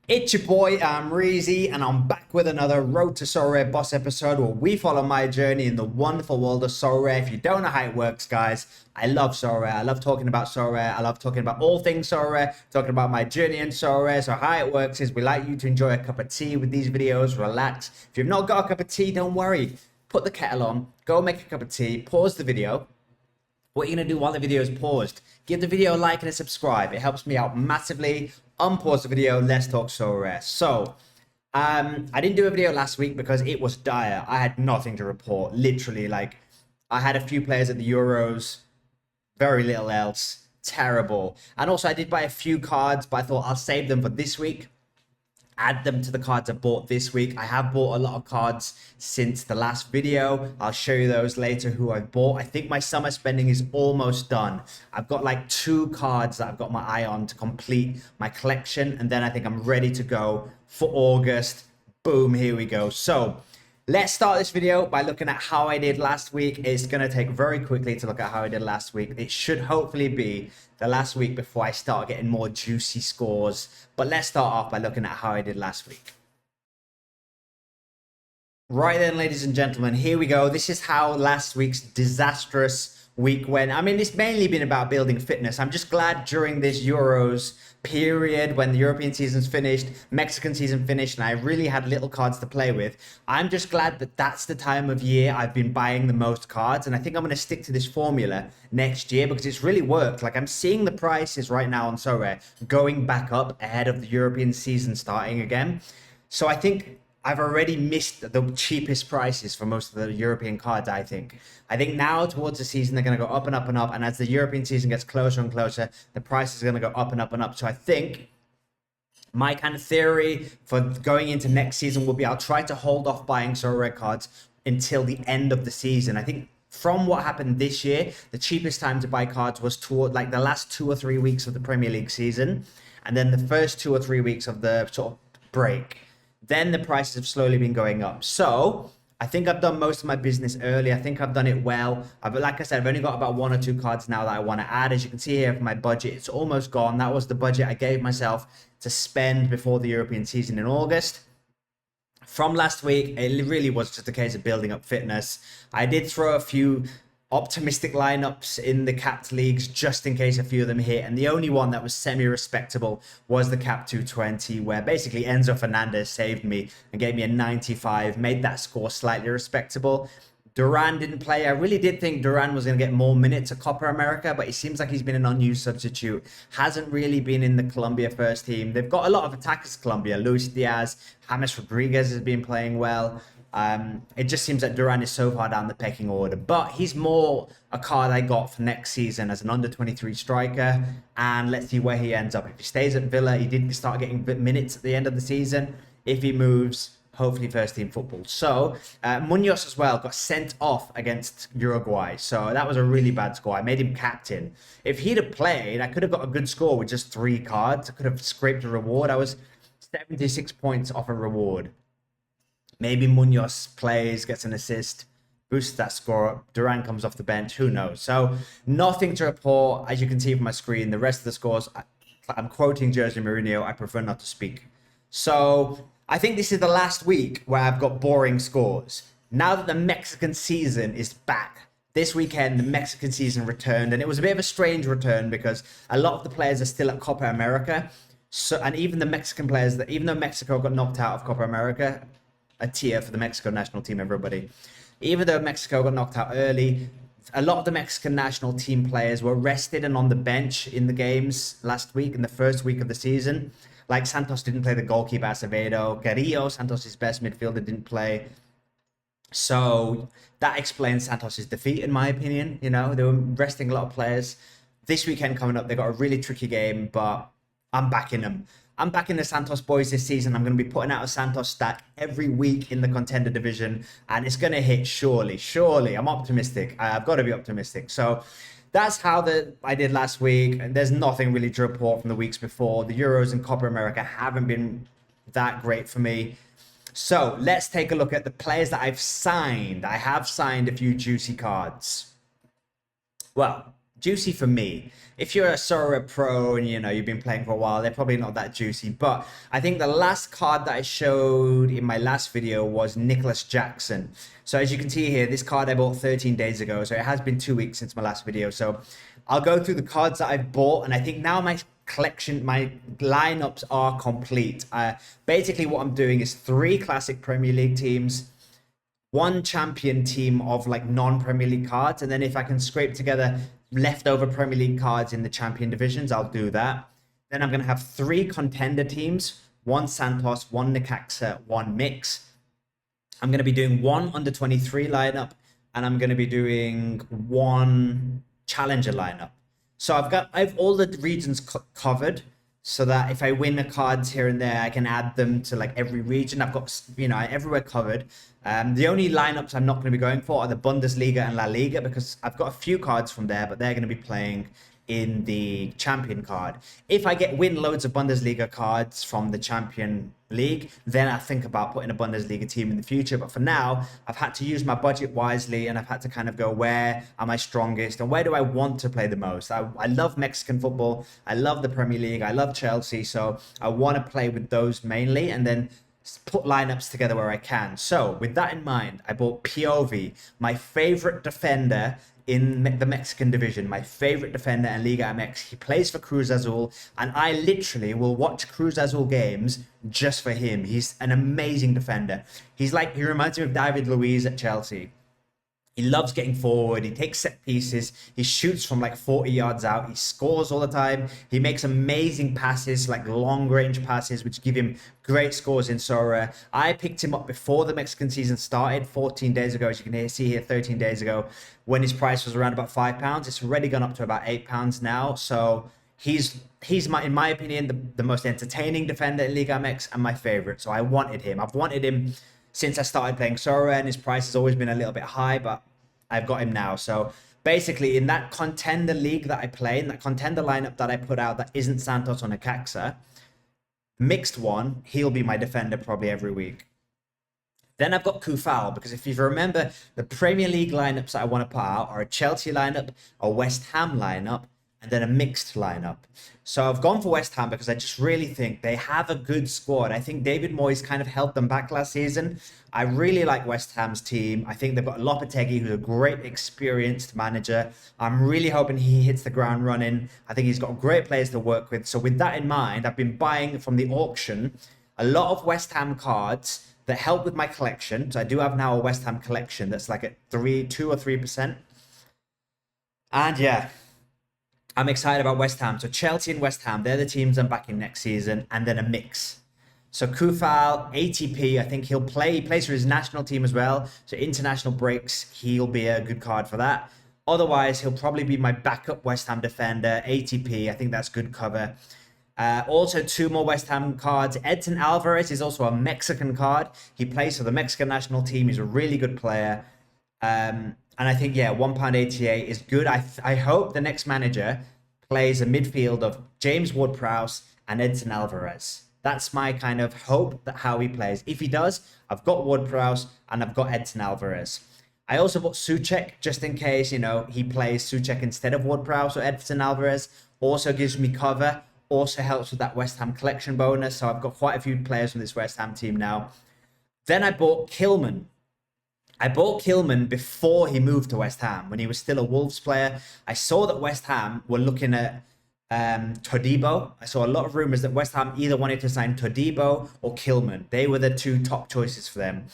It's your boy Amreezy, and I'm back with another Road to Sorare Boss episode where we follow my journey in the wonderful world of Sorare. If you don't know how it works, guys, I love Sorare. I love talking about Sorare. I love talking about all things Sorare, talking about my journey in Sorare. So how it works is we like you to enjoy a cup of tea with these videos, relax. If you've not got a cup of tea, don't worry. Put the kettle on, go make a cup of tea, pause the video. What you're going to do while the video is paused, give the video a like and a subscribe. It helps me out massively. Unpause the video. Let's talk Sorare. So, I didn't do a video last week because it was dire. I had nothing to report. Literally, like, I had a few players at the Euros. Very little else. Terrible. And also, I did buy a few cards, but I thought I'll save them for this week. Add them to the cards I bought this week. I have bought a lot of cards since the last video. I'll show you those later who I've bought. I think my summer spending is almost done. I've got like 2 cards that I've got my eye on to complete my collection. And then I think I'm ready to go for August. Boom, here we go. So let's start this video by looking at how I did last week. It's going to take very quickly to look at how I did last week. It should hopefully be the last week before I start getting more juicy scores. But let's start off by looking at how I did last week. Right then, ladies and gentlemen, here we go. This is how last week's disastrous week went. I mean, it's mainly been about building fitness. I'm just glad during this Euros period, when the European season's finished, Mexican season finished, and I really had little cards to play with, I'm just glad that that's the time of year I've been buying the most cards. And I think I'm going to stick to this formula next year because it's really worked. Like, I'm seeing the prices right now on Sorare going back up ahead of the European season starting again. So I think I've already missed the cheapest prices for most of the European cards, I think. I think now towards the season, they're going to go up and up and up. And as the European season gets closer and closer, the prices are going to go up and up and up. So I think my kind of theory for going into next season will be I'll try to hold off buying Sorare cards until the end of the season. I think from what happened this year, the cheapest time to buy cards was toward like the last 2 or 3 weeks of the Premier League season. And then the first 2 or 3 weeks of the sort of break. Then the prices have slowly been going up. So I think I've done most of my business early. I think I've done it well. Like I said, I've only got about 1 or 2 cards now that I want to add. As you can see here for my budget, it's almost gone. That was the budget I gave myself to spend before the European season in August. From last week, it really was just a case of building up fitness. I did throw a few optimistic lineups in the capped leagues just in case a few of them hit, and the only one that was semi-respectable was the cap 220, where basically Enzo Fernandez saved me and gave me a 95, made that score slightly respectable. Duran didn't play. I really did think Duran was going to get more minutes at Copa America, but it seems like he's been an unused substitute. Hasn't really been in the Colombia first team. They've got a lot of attackers, Colombia. Luis Diaz, James Rodriguez has been playing well. It just seems that Duran is so far down the pecking order, but he's more a card I got for next season as an under-23 striker, and let's see where he ends up. If he stays at Villa, he did start getting minutes at the end of the season. If he moves, hopefully first team football. So Munoz as well got sent off against Uruguay, so that was a really bad score. I made him captain. If he'd have played, I could have got a good score with just 3 cards. I could have scraped a reward. I was 76 points off a reward. Maybe Munoz plays, gets an assist, boosts that score up. Duran comes off the bench. Who knows? So nothing to report. As you can see from my screen, the rest of the scores, I'm quoting Jose Mourinho, I prefer not to speak. So I think this is the last week where I've got boring scores. Now that the Mexican season is back, this weekend, the Mexican season returned, and it was a bit of a strange return because a lot of the players are still at Copa America. So, and even the Mexican players, even though Mexico got knocked out of Copa America, a tier for the Mexico national team, everybody. Even though Mexico got knocked out early, a lot of the Mexican national team players were rested and on the bench in the games last week, in the first week of the season. Like Santos didn't play, the goalkeeper Acevedo. Carrillo, Santos' best midfielder, didn't play. So that explains Santos' defeat, in my opinion. You know, they were resting a lot of players. This weekend coming up, they got a really tricky game, but I'm backing them. I'm backing the Santos boys this season. I'm going to be putting out a Santos stack every week in the Contender division, and it's going to hit surely. Surely. I'm optimistic. I've got to be optimistic. So that's how I did last week. And there's nothing really to report from the weeks before. The Euros and Copa America haven't been that great for me. So let's take a look at the players that I've signed. I have signed a few juicy cards. Well, juicy for me. If you're a Sorare pro and you've been playing for a while, they're probably not that juicy. But I think the last card that I showed in my last video was Nicholas Jackson. So as you can see here, this card I bought 13 days ago. So it has been 2 weeks since my last video. So I'll go through the cards that I've bought, and I think now my collection, my lineups are complete. Basically what I'm doing is 3 classic Premier League teams, 1 champion team of like non-Premier League cards, and then if I can scrape together leftover Premier League cards in the champion divisions, I'll do that. Then I'm going to have 3 contender teams, 1 Santos, 1 Necaxa, 1 Mix. I'm going to be doing 1 under 23 lineup, and I'm going to be doing 1 challenger lineup. So I've all the regions covered, so that if I win the cards here and there, I can add them to like every region. I've got, everywhere covered. The only lineups I'm not going to be going for are the Bundesliga and La Liga, because I've got a few cards from there, but they're going to be playing in the champion card. If I win loads of Bundesliga cards from the champion league, then I think about putting a Bundesliga team in the future. But for now, I've had to use my budget wisely, and I've had to kind of go, where am I strongest and where do I want to play the most? I love Mexican football. I love the Premier League. I love Chelsea. So I want to play with those mainly, and then put lineups together where I can. So with that in mind, I bought POV, my favorite defender in the Mexican division, my favorite defender in Liga MX. He plays for Cruz Azul, and I literally will watch Cruz Azul games just for him. He's an amazing defender. He reminds me of David Luiz at Chelsea. He loves getting forward. He takes set pieces. He shoots from like 40 yards out. He scores all the time. He makes amazing passes, like long range passes, which give him great scores in Sorare. I picked him up before the Mexican season started 14 days ago. As you can see here, 13 days ago, when his price was around about £5. It's already gone up to about £8 now. So he's in my opinion, the most entertaining defender in Liga MX and my favorite. So I wanted him. I've wanted him since I started playing Sorare, and his price has always been a little bit high, but I've got him now. So basically, in that contender league that I play, in that contender lineup that I put out that isn't Santos or Necaxa, mixed one, he'll be my defender probably every week. Then I've got Kufal, because if you remember, the Premier League lineups that I want to put out are a Chelsea lineup, a West Ham lineup, and then a mixed lineup. So I've gone for West Ham because I just really think they have a good squad. I think David Moyes kind of held them back last season. I really like West Ham's team. I think they've got Lopetegui, who's a great experienced manager. I'm really hoping he hits the ground running. I think he's got great players to work with. So with that in mind, I've been buying from the auction a lot of West Ham cards that help with my collection. So I do have now a West Ham collection that's like at 2 or 3%. And yeah, I'm excited about West Ham. So Chelsea and West Ham, they're the teams I'm backing next season, and then a mix. So Kufal, ATP, I think he plays for his national team as well. So international breaks, he'll be a good card for that. Otherwise, he'll probably be my backup West Ham defender, ATP. I think that's good cover. Also, 2 more West Ham cards. Edson Alvarez is also a Mexican card. He plays for the Mexican national team. He's a really good player. And I think, yeah, £1.88 is good. I hope the next manager plays a midfield of James Ward-Prowse and Edson Alvarez. That's my kind of hope that how he plays. If he does, I've got Ward-Prowse and I've got Edson Alvarez. I also bought Souček just in case, he plays Souček instead of Ward-Prowse or Edson Alvarez. Also gives me cover. Also helps with that West Ham collection bonus. So I've got quite a few players from this West Ham team now. Then I bought Kilman. I bought Kilman before he moved to West Ham, when he was still a Wolves player. I saw that West Ham were looking at Todibo. I saw a lot of rumours that West Ham either wanted to sign Todibo or Kilman. They were the 2 top choices for them.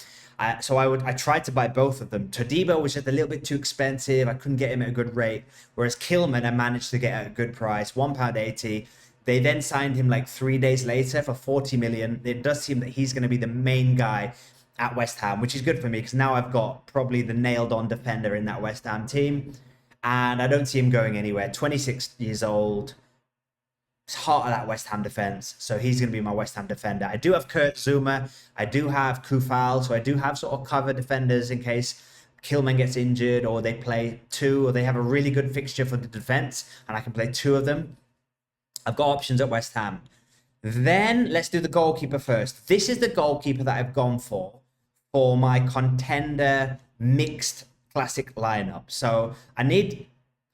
So I tried to buy both of them. Todibo was just a little bit too expensive. I couldn't get him at a good rate. Whereas Kilman, I managed to get at a good price, £1.80. They then signed him like 3 days later for 40 million. It does seem that he's going to be the main guy at West Ham, which is good for me because now I've got probably the nailed-on defender in that West Ham team, and I don't see him going anywhere. 26 years old, it's heart of that West Ham defense, so he's going to be my West Ham defender. I do have Kurt Zuma, I do have Kufal, so I do have sort of cover defenders in case Kilman gets injured or they play 2, or they have a really good fixture for the defense and I can play 2 of them. I've got options at West Ham. Then let's do the goalkeeper first. This is the goalkeeper that I've gone for my contender mixed classic lineup. So I need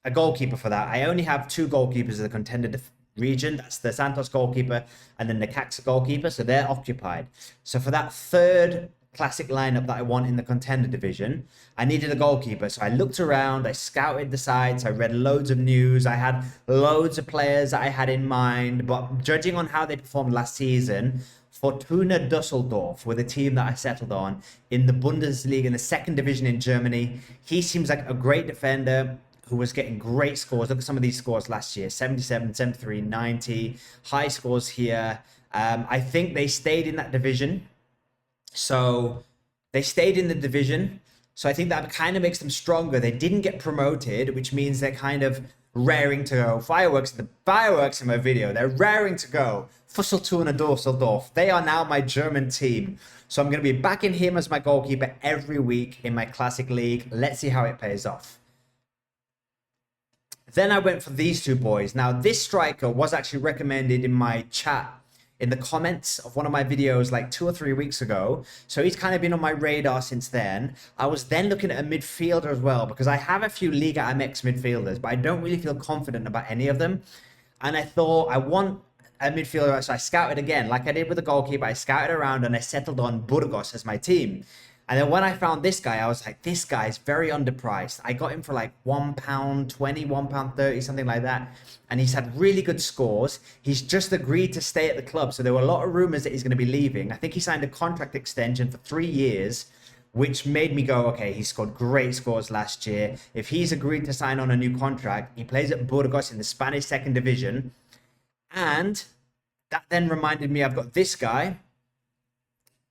a goalkeeper for that. I only have two goalkeepers in the contender region. That's the Santos goalkeeper and then the Caxa goalkeeper. So they're occupied. So for that third classic lineup that I want in the contender division, I needed a goalkeeper. So I looked around, I scouted the sites, I read loads of news, I had loads of players that I had in mind. But judging on how they performed last season, Fortuna Dusseldorf were the team that I settled on in the Bundesliga, in the second division in Germany. He seems like a great defender who was getting great scores. Look at some of these scores last year: 77, 73, 90. High scores here. I think they stayed in that division. So they stayed in the division. So I think that kind of makes them stronger. They didn't get promoted, which means they're kind of raring to go. Fireworks in my video. They're raring to go. Fusseltuna Dusseldorf. They are now my German team. So I'm going to be backing him as my goalkeeper every week in my classic league. Let's see how it pays off. Then I went for these two boys. Now, this striker was actually recommended in my chat in the comments of one of my videos like 2 or 3 weeks ago. So he's kind of been on my radar since then. I was then looking at a midfielder as well because I have a few Liga MX midfielders, but I don't really feel confident about any of them. And I thought I want a midfielder. So I scouted again, like I did with the goalkeeper. I scouted around and I settled on Burgos as my team. And then when I found this guy, I was like, this guy is very underpriced. I got him for like £1.20, £1.30, something like that. And he's had really good scores. He's just agreed to stay at the club. So there were a lot of rumors that he's going to be leaving. I think he signed a contract extension for 3 years, which made me go, okay, he scored great scores last year. If he's agreed to sign on a new contract, he plays at Burgos in the Spanish second division. And that then reminded me I've got this guy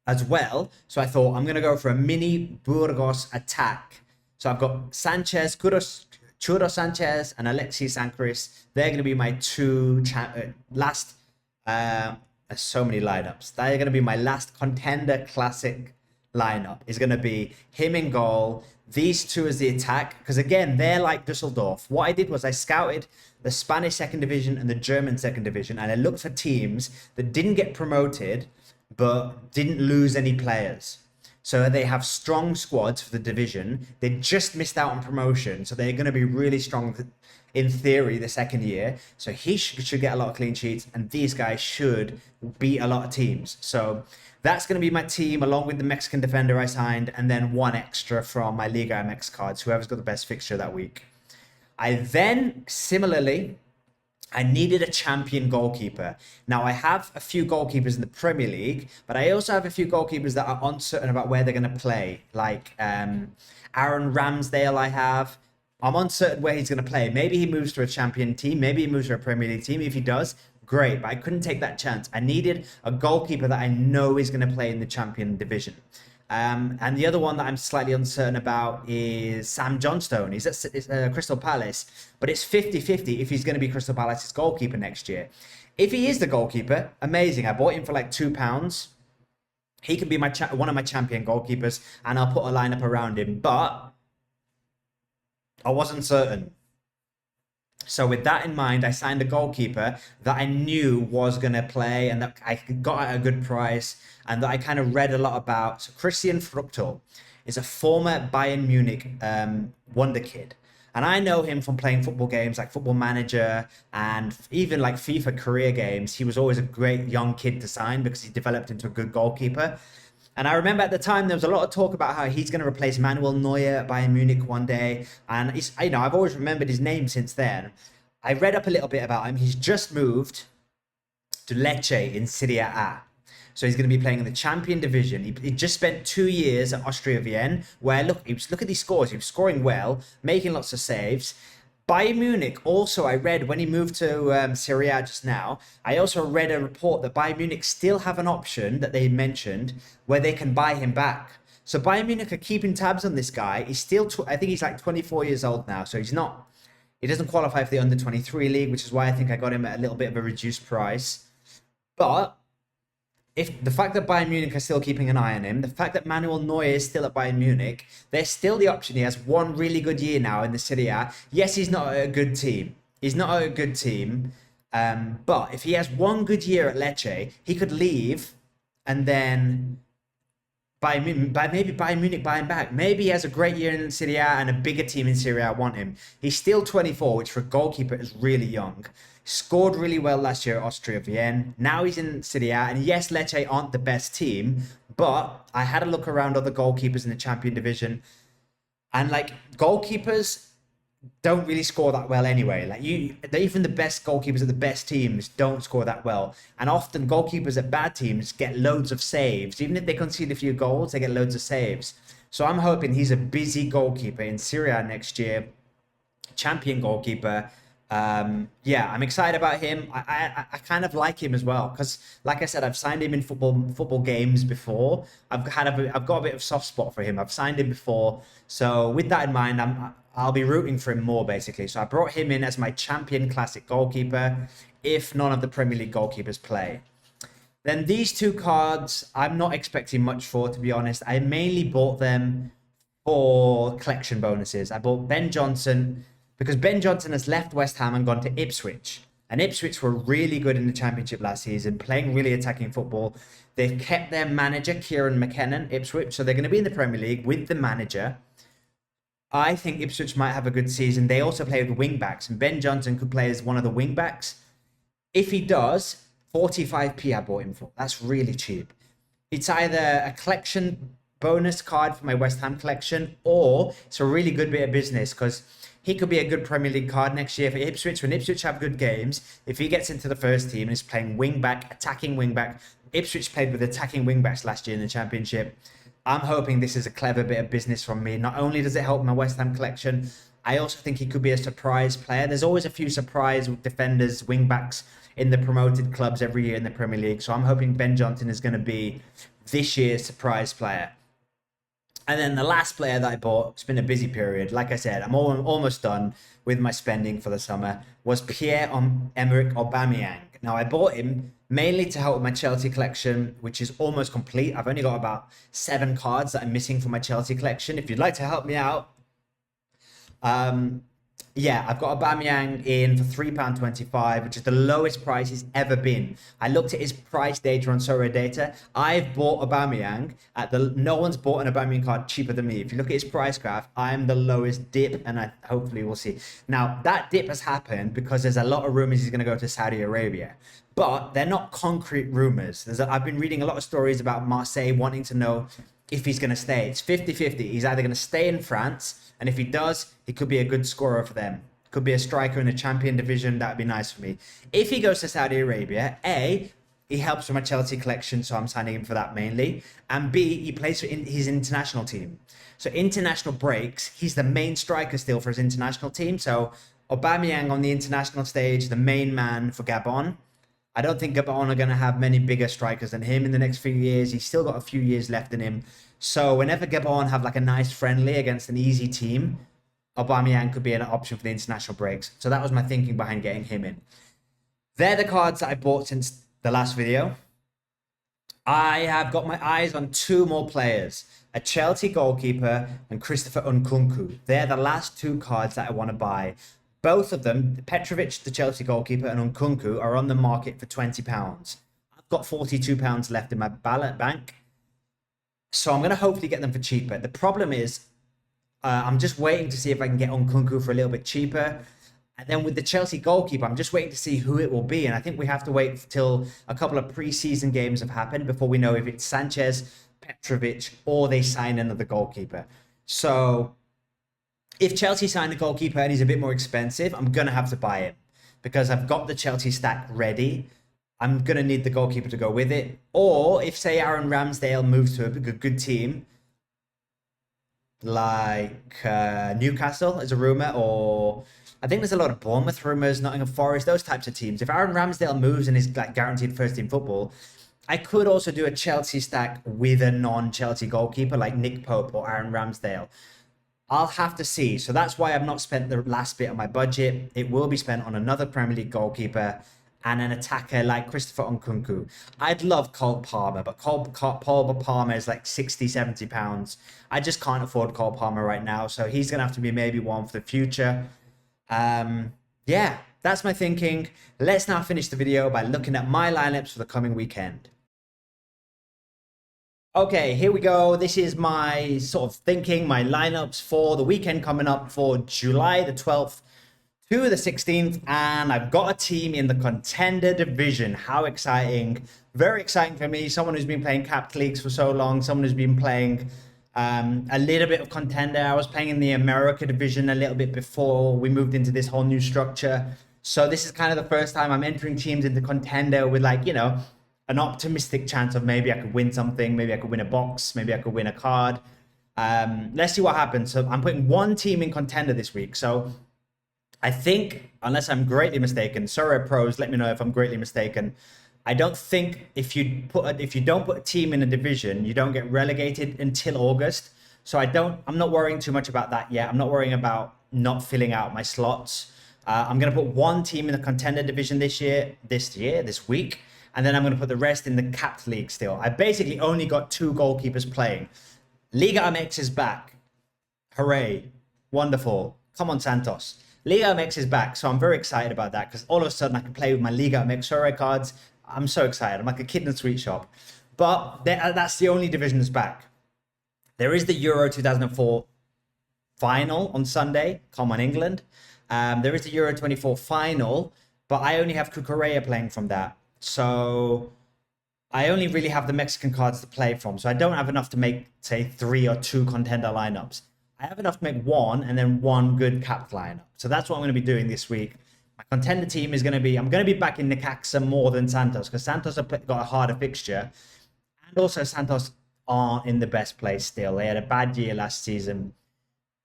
as well. So I thought I'm going to go for a mini Burgos attack. So I've got Sanchez, Churro Sanchez and Alexis Sancris. They're going to be my two last, so many lineups. They're going to be my last contender classic lineup. Is going to be him in goal. These two as the attack. Because again, they're like Dusseldorf. What I did was I scouted the Spanish second division and the German second division. And I looked for teams that didn't get promoted but didn't lose any players. So they have strong squads for the division. They just missed out on promotion. So they're going to be really strong in theory the second year. So he should get a lot of clean sheets. And these guys should beat a lot of teams. So that's going to be my team along with the Mexican defender I signed. And then one extra from my Liga MX cards. Whoever's got the best fixture that week. I then similarly, I needed a champion goalkeeper. Now, I have a few goalkeepers in the Premier League, but I also have a few goalkeepers that are uncertain about where they're going to play. Like Aaron Ramsdale I have. I'm uncertain where he's going to play. Maybe he moves to a champion team. Maybe he moves to a Premier League team. If he does, great. But I couldn't take that chance. I needed a goalkeeper that I know is going to play in the champion division. And the other one that I'm slightly uncertain about is Sam Johnstone. He's at Crystal Palace, but it's 50-50 if he's going to be Crystal Palace's goalkeeper next year. If he is the goalkeeper, amazing. I bought him for like £2. He can be one of my champion goalkeepers, and I'll put a lineup around him. But I wasn't certain. So with that in mind, I signed a goalkeeper that I knew was going to play and that I got at a good price and that I kind of read a lot about. So Christian Fruchtel is a former Bayern Munich wonder kid. And I know him from playing football games like Football Manager and even like FIFA career games. He was always a great young kid to sign because he developed into a good goalkeeper. And I remember at the time there was a lot of talk about how he's going to replace Manuel Neuer at Bayern Munich one day. And I've always remembered his name since then. I read up a little bit about him. He's just moved to Lecce in Serie A. So he's going to be playing in the champion division. He just spent 2 years at Austria Vienna, where look at these scores. He was scoring well, making lots of saves. Bayern Munich also, I read when he moved to Serie A just now, I also read a report that Bayern Munich still have an option that they mentioned where they can buy him back. So Bayern Munich are keeping tabs on this guy. He's still, I think he's like 24 years old now. So he doesn't qualify for the under 23 league, which is why I think I got him at a little bit of a reduced price. But if the fact that Bayern Munich are still keeping an eye on him, the fact that Manuel Neuer is still at Bayern Munich, there's still the option. He has one really good year now in the Serie A. Yes, he's not a good team. But if he has one good year at Lecce, he could leave and then Maybe Bayern Munich buy him back. Maybe he has a great year in Serie A and a bigger team in Serie A want him. He's still 24, which for a goalkeeper is really young. Scored really well last year at Austria Vienna. Now he's in Serie A, and yes, Lecce aren't the best team, but I had a look around other goalkeepers in the Champion Division, and like goalkeepers don't really score that well anyway. Like even the best goalkeepers at the best teams don't score that well. And often goalkeepers at bad teams get loads of saves. Even if they concede a few goals, they get loads of saves. So I'm hoping he's a busy goalkeeper in Serie A next year, champion goalkeeper. Yeah, I'm excited about him. I kind of like him as well because, like I said, I've signed him in football games before. I've got a bit of soft spot for him. I've signed him before, so with that in mind, I'll be rooting for him more basically. So I brought him in as my champion classic goalkeeper if none of the Premier League goalkeepers play. Then these two cards, I'm not expecting much for, to be honest. I mainly bought them for collection bonuses. I bought Ben Johnson because Ben Johnson has left West Ham and gone to Ipswich. And Ipswich were really good in the Championship last season, playing really attacking football. They've kept their manager, Kieran McKenna, Ipswich, so they're going to be in the Premier League with the manager. I think Ipswich might have a good season. They also play with wing backs, and Ben Johnson could play as one of the wing backs. If he does, 45p I bought him for. That's really cheap. It's either a collection bonus card for my West Ham collection, or it's a really good bit of business because he could be a good Premier League card next year for Ipswich. When Ipswich have good games, if he gets into the first team and is playing wing back, attacking wing back, Ipswich played with attacking wing backs last year in the Championship. I'm hoping this is a clever bit of business from me. Not only does it help my West Ham collection, I also think he could be a surprise player. There's always a few surprise defenders, wing backs in the promoted clubs every year in the Premier League. So I'm hoping Ben Johnson is going to be this year's surprise player. And then the last player that I bought, it's been a busy period. Like I said, I'm almost done with my spending for the summer, was Pierre-Emerick Aubameyang. Now, I bought him mainly to help with my Chelsea collection, which is almost complete. I've only got about 7 cards that I'm missing from my Chelsea collection. If you'd like to help me out, yeah, I've got Aubameyang in for £3.25, which is the lowest price he's ever been. I looked at his price data on Sorare data. I've bought Aubameyang at no one's bought an Aubameyang card cheaper than me. If you look at his price graph, I'm the lowest dip, and I hopefully we'll see. Now that dip has happened because there's a lot of rumors he's going to go to Saudi Arabia, but they're not concrete rumors. I've been reading a lot of stories about Marseille wanting to know if he's going to stay. It's 50-50. He's either going to stay in France, and if he does, he could be a good scorer for them. Could be a striker in the Champion Division. That'd be nice for me. If he goes to Saudi Arabia, A, he helps with my Chelsea collection, so I'm signing him for that mainly. And B, he plays for his international team. So international breaks, he's the main striker still for his international team. So Aubameyang on the international stage, the main man for Gabon. I don't think Gabon are going to have many bigger strikers than him in the next few years. He's still got a few years left in him. So whenever Gabon have like a nice friendly against an easy team, Aubameyang could be an option for the international breaks. So that was my thinking behind getting him in. They're the cards that I bought since the last video. I have got my eyes on 2 more players, a Chelsea goalkeeper and Christopher Nkunku. They're the last 2 cards that I want to buy. Both of them, Petrovic, the Chelsea goalkeeper, and Nkunku are on the market for £20. I've got £42 left in my bank. So I'm going to hopefully get them for cheaper. The problem is, I'm just waiting to see if I can get Nkunku for a little bit cheaper. And then with the Chelsea goalkeeper, I'm just waiting to see who it will be. And I think we have to wait till a couple of pre-season games have happened before we know if it's Sanchez, Petrovic, or they sign another goalkeeper. So if Chelsea sign a goalkeeper and he's a bit more expensive, I'm going to have to buy him because I've got the Chelsea stack ready. I'm going to need the goalkeeper to go with it. Or if, say, Aaron Ramsdale moves to a good team, like Newcastle is a rumor, or I think there's a lot of Bournemouth rumors, Nottingham Forest, those types of teams. If Aaron Ramsdale moves and is like guaranteed first team football, I could also do a Chelsea stack with a non-Chelsea goalkeeper like Nick Pope or Aaron Ramsdale. I'll have to see. So that's why I've not spent the last bit of my budget. It will be spent on another Premier League goalkeeper and an attacker like Christopher Nkunku. I'd love Cole Palmer, but Cole Palmer is like 60, 70 pounds. I just can't afford Cole Palmer right now. So he's going to have to be maybe one for the future. Yeah, that's my thinking. Let's now finish the video by looking at my lineups for the coming weekend. Okay, here we go. This is my sort of thinking, my lineups for the weekend coming up for July the 12th to the 16th. And I've got a team in the Contender division. How exciting. Very exciting for me. Someone who's been playing capped leagues for so long. Someone who's been playing a little bit of Contender. I was playing in the America division a little bit before we moved into this whole new structure. So this is kind of the first time I'm entering teams into Contender with, like, an optimistic chance of maybe I could win something, maybe I could win a box, maybe I could win a card. Let's see what happens. So I'm putting one team in Contender this week. So I think, unless I'm greatly mistaken, Sorare Pros, let me know if I'm greatly mistaken. I don't think if you don't put a team in a division, you don't get relegated until August. So I'm not worrying too much about that yet. I'm not worrying about not filling out my slots. I'm going to put one team in the Contender division this week. And then I'm going to put the rest in the capped league still. I basically only got 2 goalkeepers playing. Liga MX is back. Hooray. Wonderful. Come on, Santos. Liga MX is back, so I'm very excited about that because all of a sudden I can play with my Liga MX Sorare cards. I'm so excited. I'm like a kid in a sweet shop. But that's the only division that's back. There is the Euro 2004 final on Sunday. Come on, England. There is the Euro 24 final, but I only have Cucurella playing from that. So I only really have the Mexican cards to play from. So I don't have enough to make, say, 3 or 2 Contender lineups. I have enough to make 1 and then 1 good capped lineup. So that's what I'm going to be doing this week. My Contender team is going to be, I'm going to be back in Necaxa more than Santos because Santos have got a harder fixture. And also Santos aren't in the best place still. They had a bad year last season.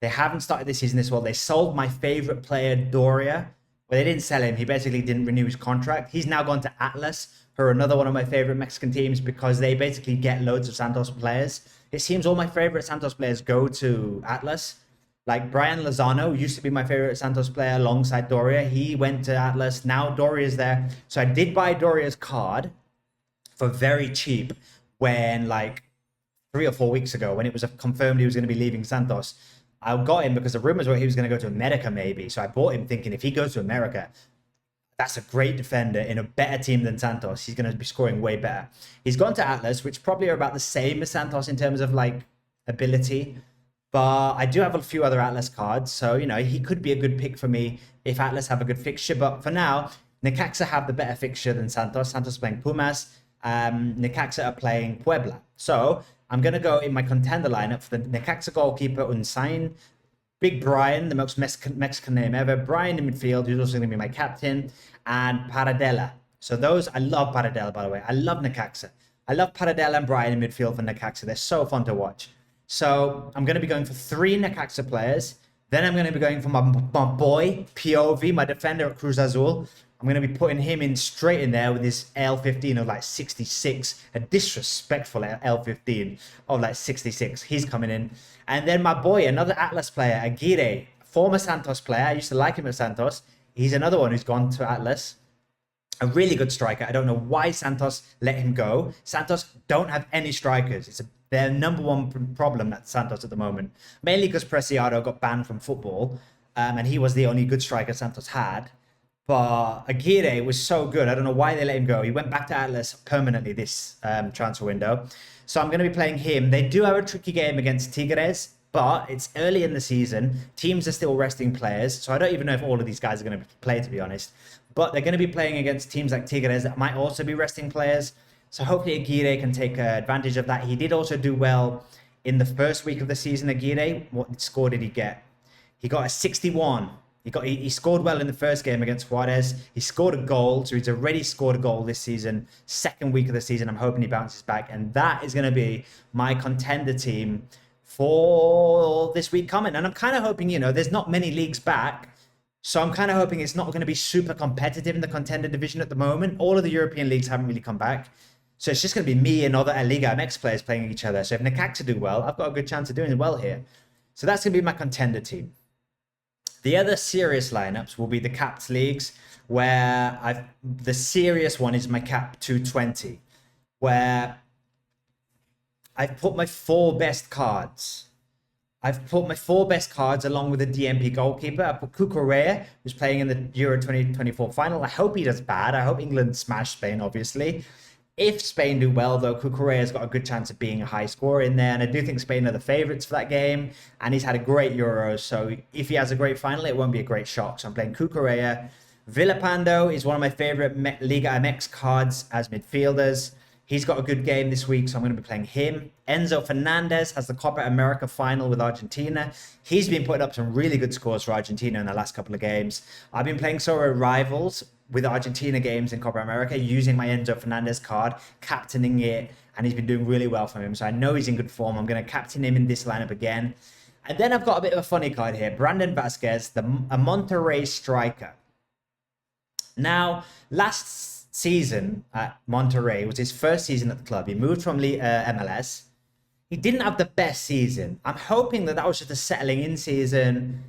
They haven't started this season this well. They sold my favorite player, Doria. Well, they didn't sell him. He basically didn't renew his contract. He's now gone to Atlas, who are another one of my favorite Mexican teams because they basically get loads of Santos players. It seems all my favorite Santos players go to Atlas. Like Brian Lozano used to be my favorite Santos player alongside Doria. He went to Atlas. Now Doria's there. So I did buy Doria's card for very cheap when, like, 3 or 4 weeks ago, when it was confirmed he was going to be leaving Santos. I got him because the rumors were he was going to go to America maybe. So I bought him thinking if he goes to America, that's a great defender in a better team than Santos. He's going to be scoring way better. He's gone to Atlas, which probably are about the same as Santos in terms of, like, ability. But I do have a few other Atlas cards. So, he could be a good pick for me if Atlas have a good fixture. But for now, Necaxa have the better fixture than Santos. Santos playing Pumas. Necaxa are playing Puebla. So I'm going to go in my Contender lineup for the Necaxa goalkeeper, Unsain. Big Brian, the most Mexican name ever. Brian in midfield, who's also going to be my captain. And Paradela. So those, I love Paradela, by the way. I love Necaxa. I love Paradela and Brian in midfield for Necaxa. They're so fun to watch. So I'm going to be going for 3 Necaxa players. Then I'm going to be going for my boy, POV, my defender at Cruz Azul. I'm going to be putting him in straight in there with his L15 of like 66. A disrespectful L15 of like 66. He's coming in. And then my boy, another Atlas player, Aguirre, former Santos player. I used to like him at Santos. He's another one who's gone to Atlas. A really good striker. I don't know why Santos let him go. Santos don't have any strikers. It's their number one problem at Santos at the moment. Mainly because Preciado got banned from football. And he was the only good striker Santos had. But Aguirre was so good. I don't know why they let him go. He went back to Atlas permanently this transfer window. So I'm going to be playing him. They do have a tricky game against Tigres, but it's early in the season. Teams are still resting players. So I don't even know if all of these guys are going to play, to be honest. But they're going to be playing against teams like Tigres that might also be resting players. So hopefully Aguirre can take advantage of that. He did also do well in the first week of the season, Aguirre. What score did he get? He got a 61. He scored well in the first game against Juarez. He scored a goal, so he's already scored a goal this season. Second week of the season, I'm hoping he bounces back. And that is going to be my Contender team for this week coming. And I'm kind of hoping, there's not many leagues back. So I'm kind of hoping it's not going to be super competitive in the Contender division at the moment. All of the European leagues haven't really come back. So it's just going to be me and other I Liga MX players playing each other. So if Necaxa do well, I've got a good chance of doing well here. So that's going to be my Contender team. The other serious lineups will be the capped leagues, where the serious one is my cap 220, where I've put my 4 best cards. I've put my 4 best cards along with the DMP goalkeeper. I put Cucurella, who's playing in the Euro 2024 final. I hope he does bad. I hope England smash Spain, obviously. If Spain do well, though, Cucurella's got a good chance of being a high scorer in there. And I do think Spain are the favourites for that game. And he's had a great Euros. So if he has a great final, it won't be a great shock. So I'm playing Cucurella. Villapando is one of my favourite Liga MX cards as midfielders. He's got a good game this week, so I'm going to be playing him. Enzo Fernandez has the Copa America final with Argentina. He's been putting up some really good scores for Argentina in the last couple of games. I've been playing Sorare Rivals with Argentina games in Copa America using my Enzo Fernandez card, captaining it, and he's been doing really well for him. So I know he's in good form. I'm going to captain him in this lineup again. And then I've got a bit of a funny card here. Brandon Vasquez, a Monterrey striker. Now, last season at Monterrey was his first season at the club. He moved from MLS. He didn't have the best season. I'm hoping that was just a settling in season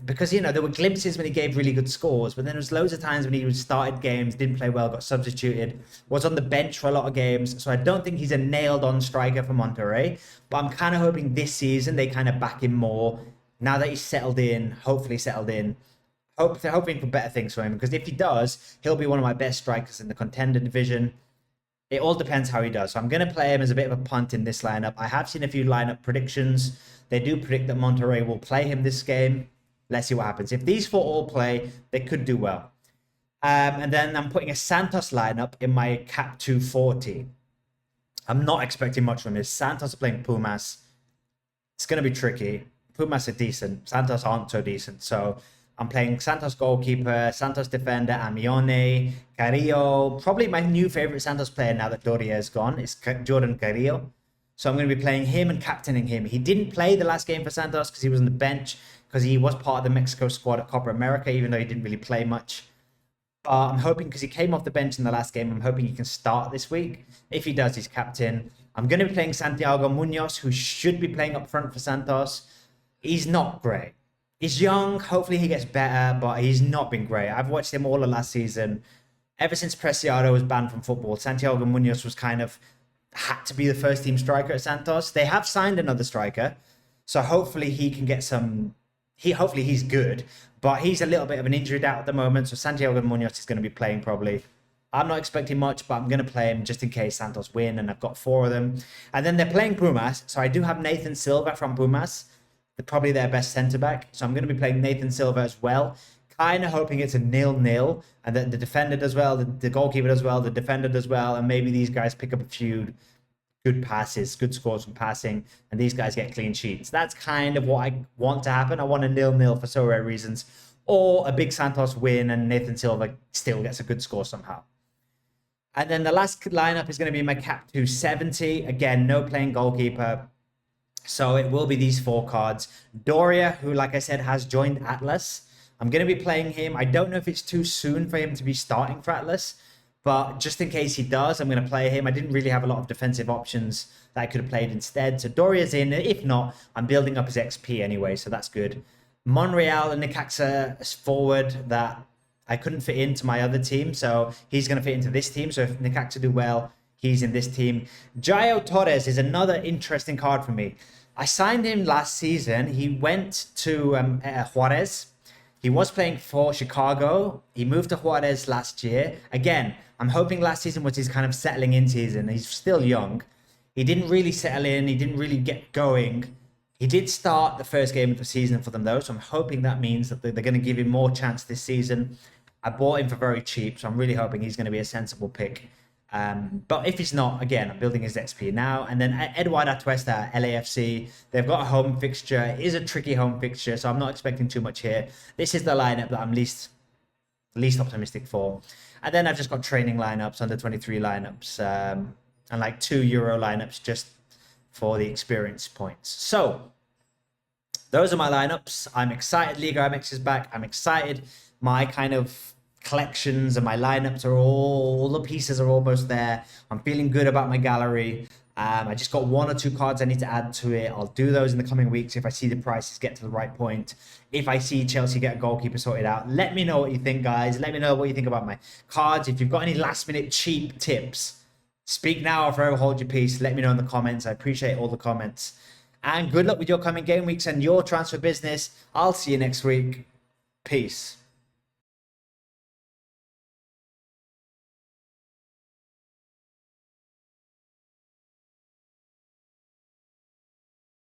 because, you know, there were glimpses when he gave really good scores, but then there was loads of times when he started games, didn't play well, got substituted, was on the bench for a lot of games. So I don't think he's a nailed-on striker for Monterrey, but I'm kind of hoping this season they kind of back him more now that he's settled in, hopefully settled in. Hoping for better things for him, because if he does, he'll be one of my best strikers in the Contender division. It all depends how he does. So I'm going to play him as a bit of a punt in this lineup. I have seen a few lineup predictions. They do predict that Monterrey will play him this game. Let's see what happens. If these four all play, they could do well. And then I'm putting a Santos lineup in my cap 240. I'm not expecting much from this. Santos are playing Pumas. It's going to be tricky. Pumas are decent. Santos aren't so decent. So I'm playing Santos goalkeeper, Santos defender, Amione, Carrillo. Probably my new favorite Santos player now that Doria is gone is Jordan Carrillo. So I'm going to be playing him and captaining him. He didn't play the last game for Santos because he was on the bench, because he was part of the Mexico squad at Copa America, even though he didn't really play much. But I'm hoping, because he came off the bench in the last game, I'm hoping he can start this week. If he does, he's captain. I'm going to be playing Santiago Munoz, who should be playing up front for Santos. He's not great. He's young. Hopefully he gets better, but he's not been great. I've watched him all of last season. Ever since Preciado was banned from football, Santiago Munoz was kind of had to be the first team striker at Santos. They have signed another striker, so hopefully he can get some. Hopefully he's good, but he's a little bit of an injury doubt at the moment. So Santiago Munoz is going to be playing probably. I'm not expecting much, but I'm going to play him just in case Santos win, and I've got 4 of them. And then they're playing Pumas, so I do have Nathan Silva from Pumas. They're probably their best centre-back. So I'm going to be playing Nathan Silva as well. Kind of hoping it's a 0-0. And that the defender does well, the goalkeeper does well, the defender does well. And maybe these guys pick up a few good passes, good scores from passing. And these guys get clean sheets. That's kind of what I want to happen. I want a 0-0 for so rare reasons. Or a big Santos win and Nathan Silva still gets a good score somehow. And then the last lineup is going to be my cap 270. Again, no playing goalkeeper. So it will be these 4 cards. Doria, who, like I said, has joined Atlas. I'm going to be playing him. I don't know if it's too soon for him to be starting for Atlas, but just in case he does, I'm going to play him. I didn't really have a lot of defensive options that I could have played instead. So Doria's in. If not, I'm building up his XP anyway, so that's good. Monreal and Necaxa is forward that I couldn't fit into my other team, so he's going to fit into this team. So if Necaxa do well, he's in this team. Jairo Torres is another interesting card for me. I signed him last season. He went to Juarez. He was playing for Chicago. He moved to Juarez last year. Again, I'm hoping last season was his kind of settling in season. He's still young. He didn't really settle in. He didn't really get going. He did start the first game of the season for them, though. So I'm hoping that means that they're going to give him more chance this season. I bought him for very cheap, so I'm really hoping he's going to be a sensible pick. But if he's not, again, I'm building his XP now. And then Eduardo Atuesta, LAFC, they've got a home fixture. It is a tricky home fixture, so I'm not expecting too much here. This is the lineup that I'm least optimistic for. And then I've just got training lineups, under 23 lineups, and like 2 Euro lineups just for the experience points. So those are my lineups. I'm excited Liga MX is back. I'm excited. My kind of collections and my lineups are all the pieces are almost there. I'm feeling good about my gallery. I just got 1 or 2 cards I need to add to it. I'll do those in the coming weeks if I see the prices get to the right point. If I see Chelsea get a goalkeeper sorted out, let me know what you think, guys. Let me know what you think about my cards. If you've got any last minute cheap tips, speak now or forever hold your peace. Let me know in the comments. I appreciate all the comments. And good luck with your coming game weeks and your transfer business. I'll see you next week. Peace.